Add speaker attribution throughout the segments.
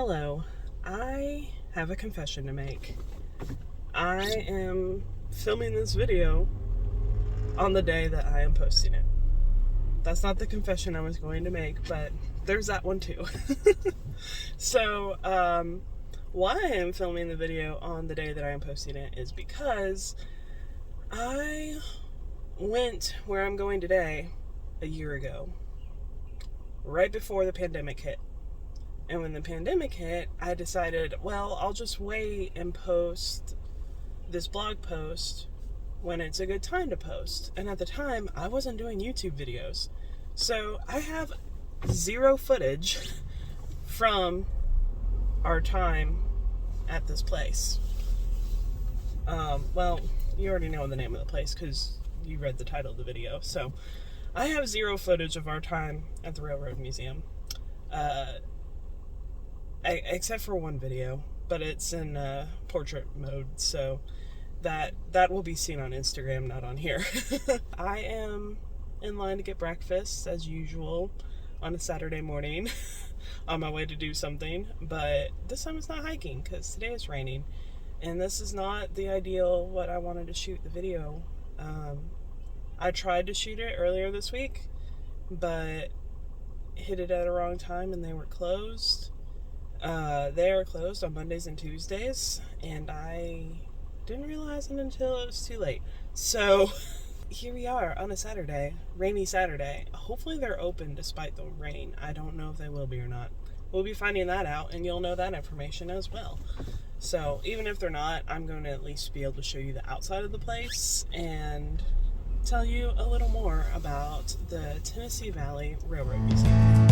Speaker 1: Hello, I have a confession to make. I am filming this video on the day that I am posting it. That's not the confession I was going to make, but there's that one too. So, why I am filming the video on the day that I am posting it is because I went where I'm going today a year ago, right before the pandemic hit. And when the pandemic hit, I decided, well, I'll just wait and post this blog post when it's a good time to post. And at the time, I wasn't doing YouTube videos. So I have zero footage from our time at this place. Well, you already know the name of the place because you read the title of the video. So I have zero footage of our time at the Railroad Museum. Except for one video, but it's in portrait mode, so that will be seen on Instagram, not on here. I am in line to get breakfast as usual on a Saturday morning on my way to do something, but this time it's not hiking because today it's raining, and this is not the ideal what I wanted to shoot the video. I tried to shoot it earlier this week, but hit it at a wrong time and they were closed. They are closed on Mondays and Tuesdays, and I didn't realize it until it was too late. So here we are on a Saturday, rainy Saturday. Hopefully they're open despite the rain. I don't know if they will be or not. We'll be finding that out, and you'll know that information as well. So even if they're not, I'm going to at least be able to show you the outside of the place and tell you a little more about the Tennessee Valley Railroad Museum.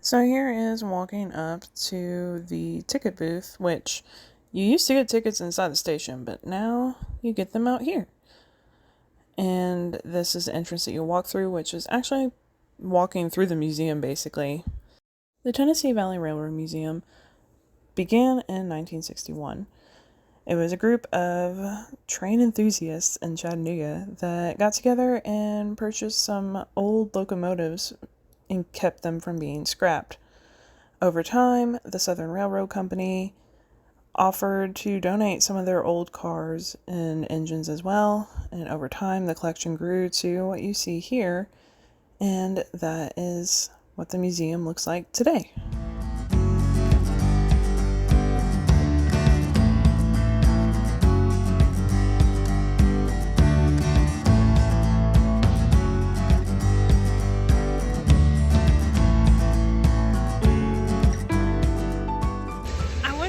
Speaker 1: So here is walking up to the ticket booth, which you used to get tickets inside the station, but now you get them out here. And this is the entrance that you walk through, which is actually walking through the museum, basically. The Tennessee Valley Railroad Museum began in 1961. It was a group of train enthusiasts in Chattanooga that got together and purchased some old locomotives and kept them from being scrapped. Over time, the Southern Railroad Company offered to donate some of their old cars and engines as well, and over time the collection grew to what you see here, and that is what the museum looks like today.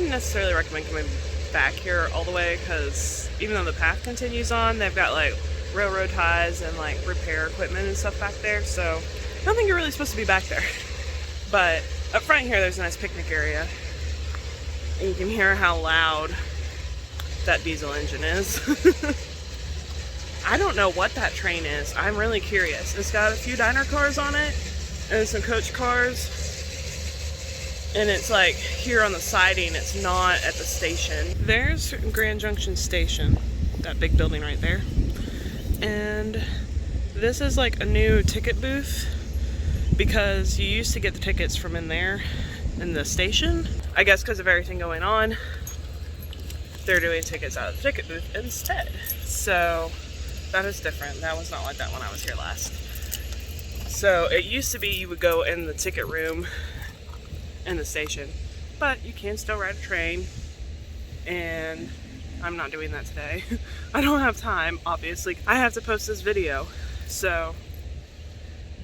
Speaker 1: Necessarily recommend coming back here all the way because even though the path continues on, they've got like railroad ties and like repair equipment and stuff back there, so I don't think you're really supposed to be back there. But up front here there's a nice picnic area, and you can hear how loud that diesel engine is. I don't know what that train is. I'm really curious. It's got a few diner cars on it and some coach cars. And it's like here on the siding, it's not at the station. There's Grand Junction Station, that big building right there. And this is like a new ticket booth because you used to get the tickets from in there in the station. I guess because of everything going on, they're doing tickets out of the ticket booth instead. So that is different. That was not like that when I was here last. So it used to be you would go in the ticket room in the station, but you can still ride a train and I'm not doing that today. I don't have time, obviously. I have to post this video, so,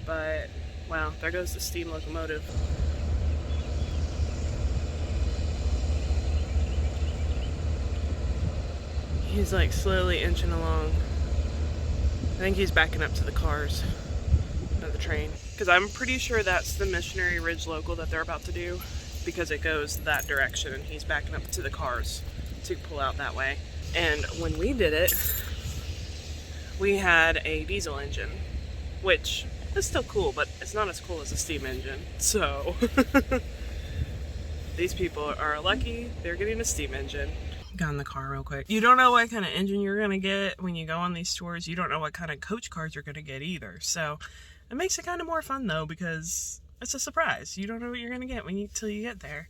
Speaker 1: but, wow, there goes the steam locomotive. He's like slowly inching along. I think he's backing up to the cars of the train. Because I'm pretty sure that's the Missionary Ridge local that they're about to do, because it goes that direction and he's backing up to the cars to pull out that way. And when we did it, we had a diesel engine, which is still cool, but it's not as cool as a steam engine. So these people are lucky they're getting a steam engine. Got in the car real quick. You don't know what kind of engine you're gonna get when you go on these tours. You don't know what kind of coach cars you're gonna get either. So it makes it kind of more fun though, because it's a surprise. You don't know what you're gonna get till you get there.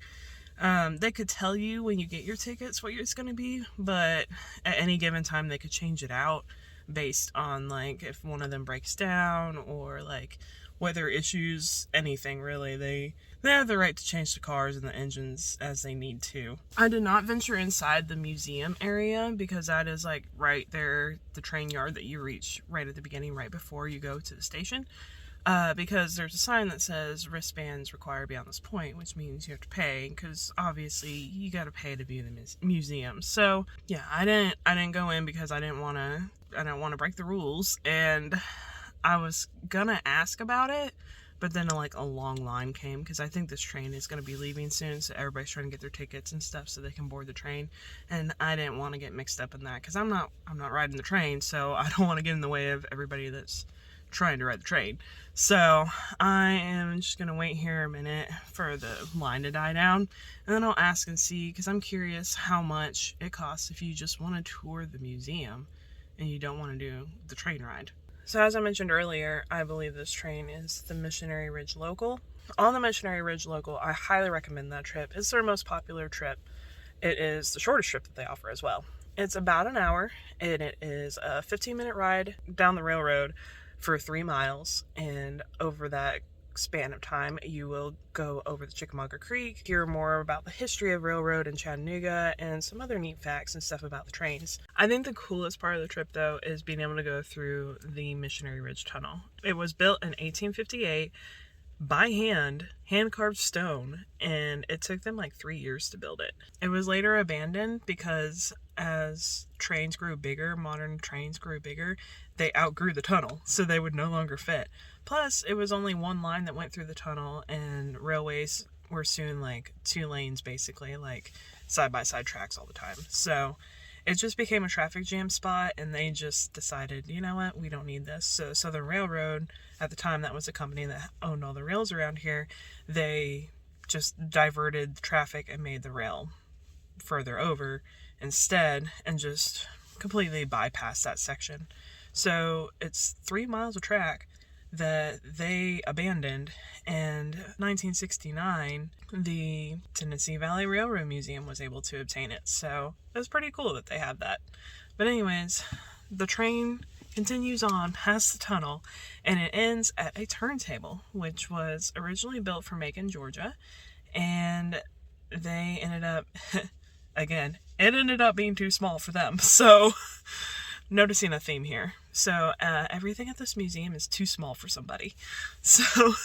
Speaker 1: They could tell you when you get your tickets what it's gonna be, but at any given time they could change it out based on like if one of them breaks down or like weather issues, anything really. They have the right to change the cars and the engines as they need to. I did not venture inside the museum area because that is like right there, the train yard that you reach right at the beginning, right before you go to the station. Because there's a sign that says wristbands required beyond this point, which means you have to pay, because obviously you got to pay to be in the museum. So yeah, I didn't go in because I didn't want to break the rules, and I was gonna ask about it, but then like a long line came because I think this train is gonna be leaving soon, so everybody's trying to get their tickets and stuff so they can board the train, and I didn't want to get mixed up in that because I'm not riding the train, so I don't want to get in the way of everybody that's trying to ride the train. So I am just gonna wait here a minute for the line to die down, and then I'll ask and see, because I'm curious how much it costs if you just want to tour the museum and you don't want to do the train ride. So as I mentioned earlier, I believe this train is the Missionary Ridge Local. On the Missionary Ridge Local, I highly recommend that trip. It's their most popular trip. It is the shortest trip that they offer as well. It's about an hour, and it is a 15-minute ride down the railroad for 3 miles, and over that span of time you will go over the Chickamauga Creek, hear more about the history of railroad in Chattanooga, and some other neat facts and stuff about the trains. I think the coolest part of the trip though is being able to go through the Missionary Ridge Tunnel. It was built in 1858 by hand carved stone, and it took them like 3 years to build it. It was later abandoned because as trains grew bigger, modern trains grew bigger, they outgrew the tunnel, so they would no longer fit. Plus, it was only one line that went through the tunnel, and railways were soon like 2 lanes basically, like side-by-side tracks all the time. So it just became a traffic jam spot, and they just decided, you know what, we don't need this. So Southern Railroad, at the time that was the company that owned all the rails around here, they just diverted the traffic and made the rail further over instead, and just completely bypassed that section. So it's 3 miles of track that they abandoned, and 1969 the Tennessee Valley Railroad Museum was able to obtain it. So it was pretty cool that they have that. But anyways, the train continues on past the tunnel, and it ends at a turntable, which was originally built for Macon, Georgia, and they ended up again, it ended up being too small for them. So noticing a theme here. So everything at this museum is too small for somebody. So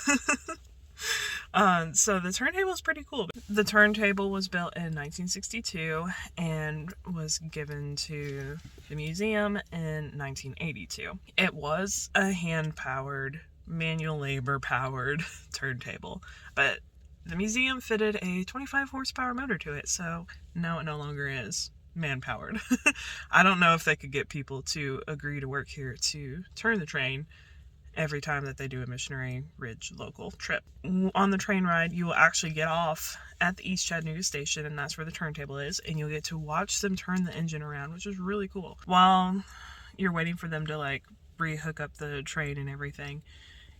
Speaker 1: so the turntable is pretty cool. The turntable was built in 1962 and was given to the museum in 1982. It was a hand-powered, manual labor-powered turntable, but the museum fitted a 25 horsepower motor to it, so no, it no longer is man-powered. I don't know if they could get people to agree to work here to turn the train every time that they do a Missionary Ridge local trip. On the train ride, you will actually get off at the East Chattanooga station, and that's where the turntable is, and you'll get to watch them turn the engine around, which is really cool. While you're waiting for them to like re-hook up the train and everything,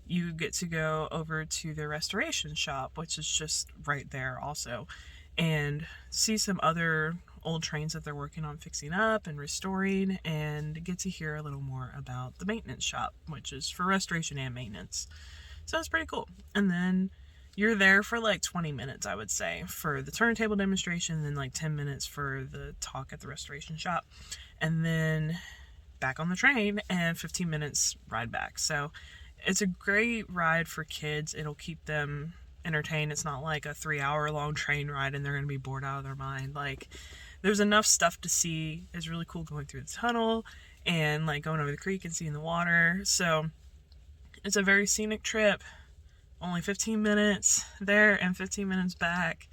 Speaker 1: you get to go over to the restoration shop, which is just right there also, and see some other old trains that they're working on fixing up and restoring, and get to hear a little more about the maintenance shop, which is for restoration and maintenance. So it's pretty cool. And then you're there for like 20 minutes, I would say, for the turntable demonstration, and then like 10 minutes for the talk at the restoration shop, and then back on the train and 15 minutes ride back. So it's a great ride for kids. It'll keep them entertained. It's not like a 3-hour long train ride and they're going to be bored out of their mind. Like, there's enough stuff to see. It's really cool going through the tunnel and like going over the creek and seeing the water. So it's a very scenic trip. Only 15 minutes there and 15 minutes back.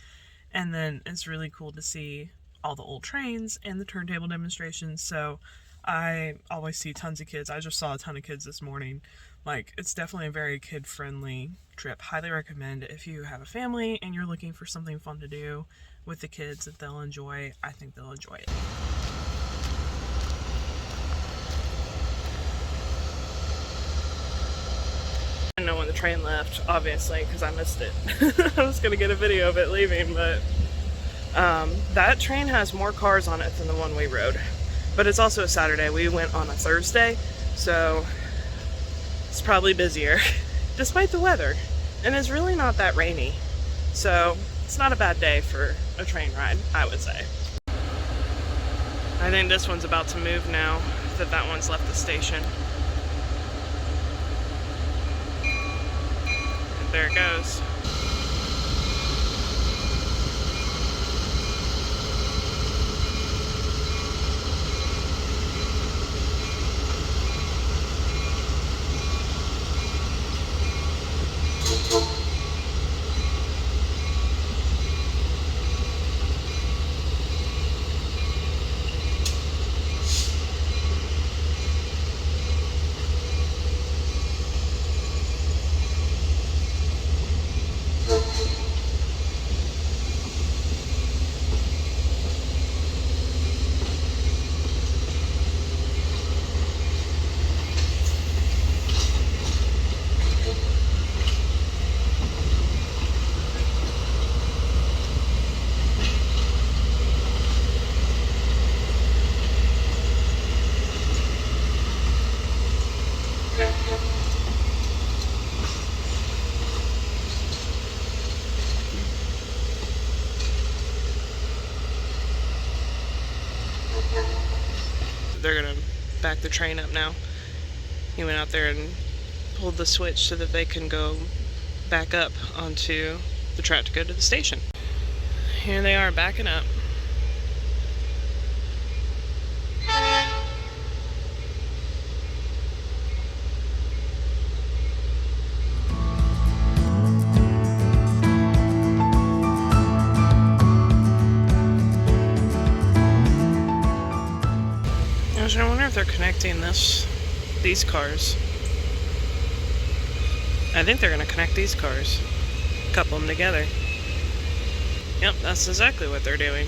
Speaker 1: And then it's really cool to see all the old trains and the turntable demonstrations. So I always see tons of kids. I just saw a ton of kids this morning. Like, it's definitely a very kid-friendly trip. Highly recommend it. If you have a family and you're looking for something fun to do with the kids that they'll enjoy, I think they'll enjoy it. I didn't know when the train left, obviously, because I missed it. I was going to get a video of it leaving, but that train has more cars on it than the one we rode. But it's also a Saturday. We went on a Thursday, so it's probably busier, despite the weather. And it's really not that rainy, so it's not a bad day for a train ride, I would say. I think this one's about to move now that that one's left the station. And there it goes. They're gonna back the train up now. He went out there and pulled the switch so that they can go back up onto the track to go to the station. Here they are backing up. I wonder if they're connecting these cars. I think they're going to connect these cars. Couple them together. Yep, that's exactly what they're doing.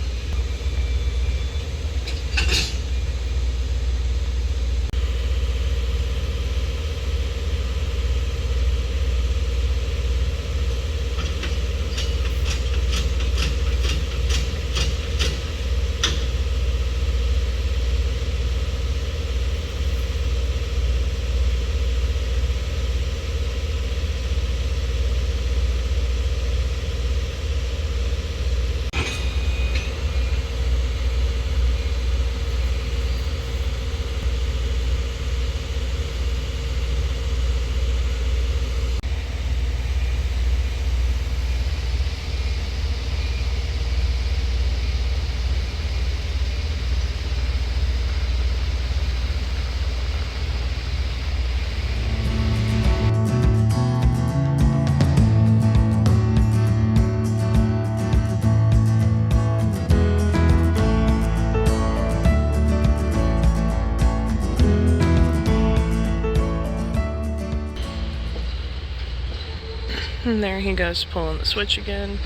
Speaker 1: And there he goes, pulling the switch again.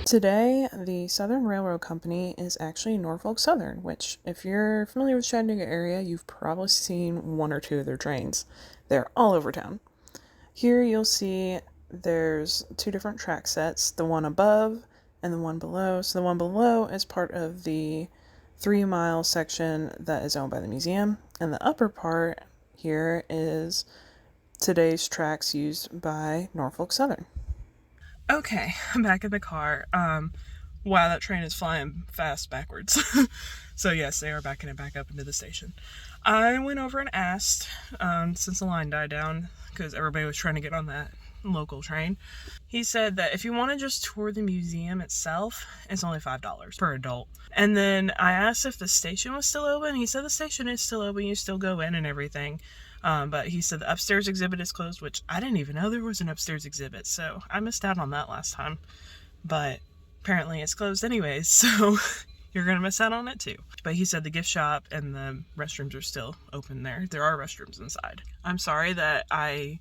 Speaker 1: Today, the Southern Railroad Company is actually Norfolk Southern, which, if you're familiar with Chattanooga area, you've probably seen one or two of their trains. They're all over town. Here you'll see there's two different track sets, the one above and the one below. So the one below is part of the 3-mile section that is owned by the museum, and the upper part here is today's tracks used by Norfolk Southern. Okay, I'm back in the car. Wow, that train is flying fast backwards. So yes, they are backing it back up into the station. I went over and asked, since the line died down, because everybody was trying to get on that local train. He said that if you want to just tour the museum itself, it's only $5 per adult. And then I asked if the station was still open. He said the station is still open, you still go in and everything. But he said the upstairs exhibit is closed, which I didn't even know there was an upstairs exhibit, so I missed out on that last time. But apparently it's closed anyways, so you're gonna miss out on it too. But he said the gift shop and the restrooms are still open there. There are restrooms inside. I'm sorry that I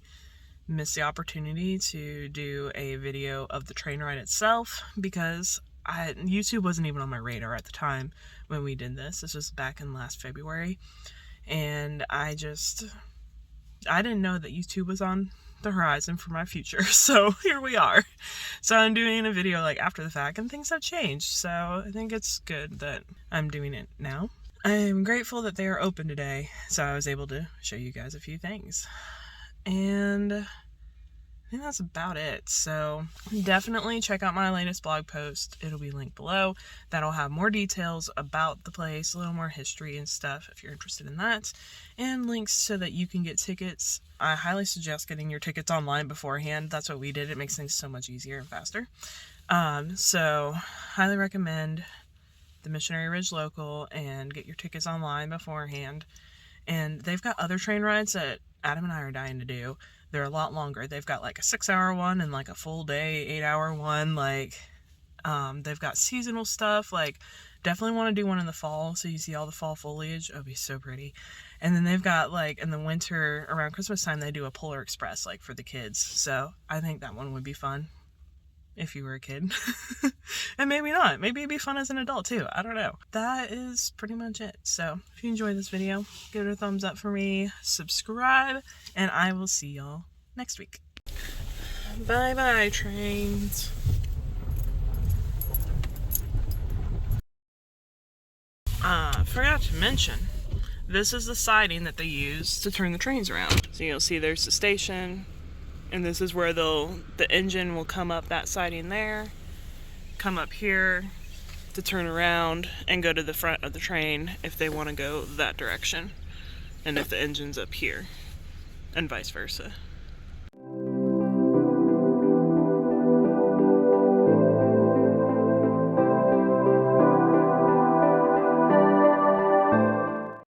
Speaker 1: missed the opportunity to do a video of the train ride itself, because YouTube wasn't even on my radar at the time when we did this. This was back in last February, and I didn't know that YouTube was on the horizon for my future, so here we are. So I'm doing a video like after the fact, and things have changed, so I think it's good that I'm doing it now. I'm grateful that they are open today, so I was able to show you guys a few things. And I think that's about it. So definitely check out my latest blog post. It'll be linked below. That'll have more details about the place, a little more history and stuff if you're interested in that, and links so that you can get tickets. I highly suggest getting your tickets online beforehand. That's what we did. It makes things so much easier and faster. So highly recommend the Missionary Ridge Local and get your tickets online beforehand. And they've got other train rides that Adam and I are dying to do. They're a lot longer. They've got like a 6-hour one and like a full day 8-hour one. Like, they've got seasonal stuff. Like, definitely want to do one in the fall so you see all the fall foliage. It'll be so pretty. And then they've got like in the winter around Christmas time they do a Polar Express like for the kids. So I think that one would be fun if you were a kid. And maybe not. Maybe it'd be fun as an adult too. I don't know. That is pretty much it. So if you enjoyed this video, give it a thumbs up for me, subscribe, and I will see y'all next week. Bye bye, trains. Forgot to mention, this is the siding that they use to turn the trains around. So you'll see there's the station, and this is where the engine will come up that siding there, come up here to turn around and go to the front of the train if they want to go that direction, and if the engine's up here, and vice versa.